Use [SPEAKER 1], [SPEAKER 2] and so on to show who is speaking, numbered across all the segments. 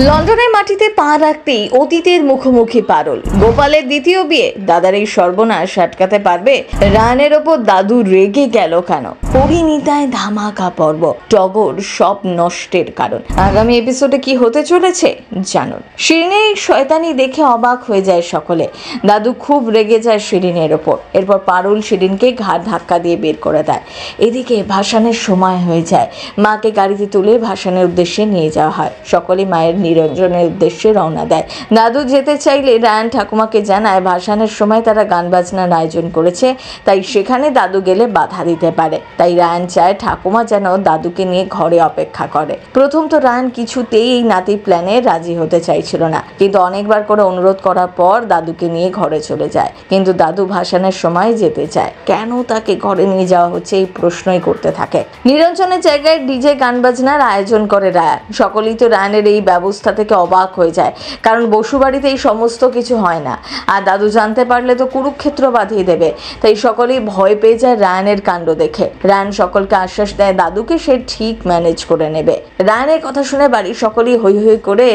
[SPEAKER 1] লন্ডনের মাটিতে পা রাখতেই অতীতের মুখোমুখি পারুল। গোপালের দ্বিতীয় বিয়ে, দাদার এই সর্বনাশ আটকাতে পারবে? রায়ানের ওপর দাদু রেগে গেল কেন? পরিণীতায় ধামাকা পর্ব, টগর সব নষ্টের কারণ। আগামী এপিসোডে কি হতে চলেছে জানুন। শিরিনের এই শয়তানি দেখে অবাক হয়ে যায় সকলে। দাদু খুব রেগে যায় শিরিনের ওপর। এরপর পারুল শিরিনকে ঘাড় ধাক্কা দিয়ে বের করে দেয়। এদিকে ভাসানের সময় হয়ে যায়। মাকে গাড়িতে তুলে ভাসানের উদ্দেশ্যে নিয়ে যাওয়া হয়। সকলে মায়ের নিরঞ্জনের উদ্দেশ্যে রওনা দেয়। দাদু যেতে চাইলে রায়ান ঠাকুমাকে জানায় ভাসানের সময় তারা গান বাজনার আয়োজন করেছে, তাই সেখানে দাদু গেলে বাধা দিতে পারে। তাই রায়ান চায় ঠাকুমা যেন দাদুকে নিয়ে ঘরে অপেক্ষা করে। প্রথম তো রায়ান কিছুতেই এই নাতি প্ল্যানে রাজি হতে চাইছিল না, কিন্তু অনেকবার করে অনুরোধ করার পর দাদুকে নিয়ে ঘরে চলে যায়। কিন্তু দাদু ভাসানের সময় যেতে চায়। কেন তাকে ঘরে নিয়ে যাওয়া হচ্ছে এই প্রশ্নই করতে থাকে। নিরঞ্জনের জায়গায় ডিজে গান বাজনার আয়োজন করে রায়ান। সকলেই তো রায়ানের এই ব্যবস্থা থেকে অবাক হয়ে যায়, কারণ বসুবাড়িতে এই সমস্ত কিছু হয় না। আর দাদু জানতে পারলে তো কুরুক্ষেত্র বাঁধিয়ে দেবে। তাই সকলেই ভয় পেয়ে যায় রায়ানের কাণ্ড দেখে। রায়ান সকলকে আশ্বাস দেয় দাদুকে সে ঠিক ম্যানেজ করে নেবে। রায়ানের কথা শুনে বাড়ির সকলেই হৈ হৈ করে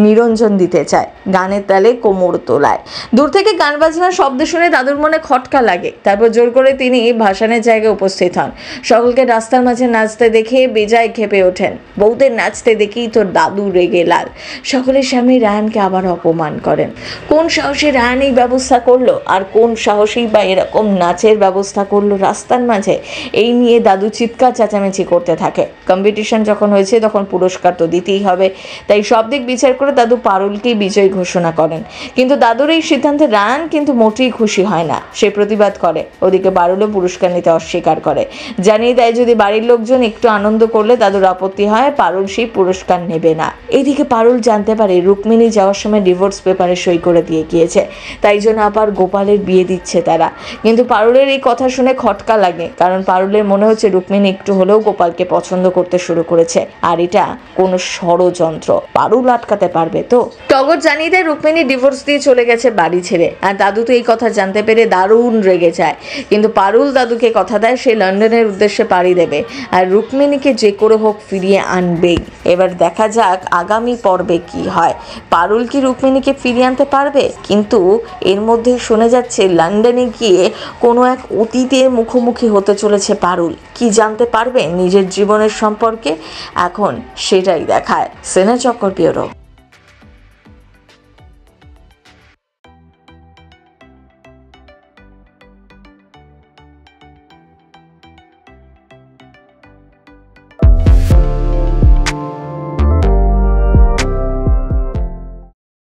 [SPEAKER 1] নিরঞ্জন দিতে চায়, গানের তালে কোমর তোলায়। দূর থেকে গান বাজনার শব্দ শুনে দাদুর মনে খটকা লাগে। তারপর জোর করে তিনি ভাসানের জায়গায় উপস্থিত হন। সকলকে রাস্তার মাঝে নাচতে দেখে বেজায় ক্ষেপে ওঠেন। বউদের নাচতে দেখেই তোর দাদু রেগে লাল। সকলের সামনে রায়ানকে আবার অপমান করেন। কোন সাহসে রায়ান এই ব্যবস্থা করলো, আর কোন সাহসেই বা এরকম নাচের ব্যবস্থা করলো রাস্তার মাঝে? এই নিয়ে দাদু চিৎকার চেঁচামেচি করতে থাকে। কম্পিটিশন যখন হয়েছে তখন পুরস্কার তো দিতেই হবে, তাই সব দিক বিচার করে দাদু পারুলকেই বিজয়ী ঘোষণা করেন। কিন্তু দাদুর এই সিদ্ধান্তে রায়ান কিন্তু মোটেই খুশি হয় না। সে প্রতিবাদ করে। ওদিকে পারুলও পুরস্কার নিতে অস্বীকার করে, জানিয়ে দেয় যদি বাড়ির লোকজন একটু আনন্দ করলে দাদুর আপত্তি হয়, পারুল সেই পুরস্কার নেবে না। এইদিকে পারুল জানতে পারে রুক্মিণী যাওয়ার সময় ডিভোর্স পেপারে সই করে দিয়ে গিয়েছে, তাই জন্য আবার গোপালের বিয়ে দিচ্ছে তারা। কিন্তু পারুলের এই কথা শুনে খটকা লাগে, কারণ পারুলের মনে হচ্ছে রুক্মিণী একটু হলেও গোপালকে পছন্দ করতে শুরু করেছে, আর এটা কোনো ষড়যন্ত্র। পারুল আটকাতে পারবে তো? টগর জানিয়ে দেয় রুক্মিণী ডিভোর্স দিয়ে চলে গেছে বাড়ি ছেড়ে। আর দাদু তো এই কথা জানতে পেরে দারুণ রেগে যায়। কিন্তু পারুল দাদুকে কথা দেয় সে লন্ডনের উদ্দেশ্যে পাড়ি দেবে, আর রুক্মিণীকে যে করে হোক ফিরিয়ে আনবেই। এবার দেখা যাক আগামী পর্বে কি হয়। পারুল কি রুক্মিণীকে ফিরিয়ে আনতে পারবে? কিন্তু এর মধ্যেই শোনা যাচ্ছে লন্ডনে গিয়ে কোনো এক অতীতের মুখোমুখি হতে চলেছে পারুল। কি জানতে পারবে নিজের জীবনের সম্পর্কে? এখন সেটাই দেখায় সিনে চক্কর ব্যুরো।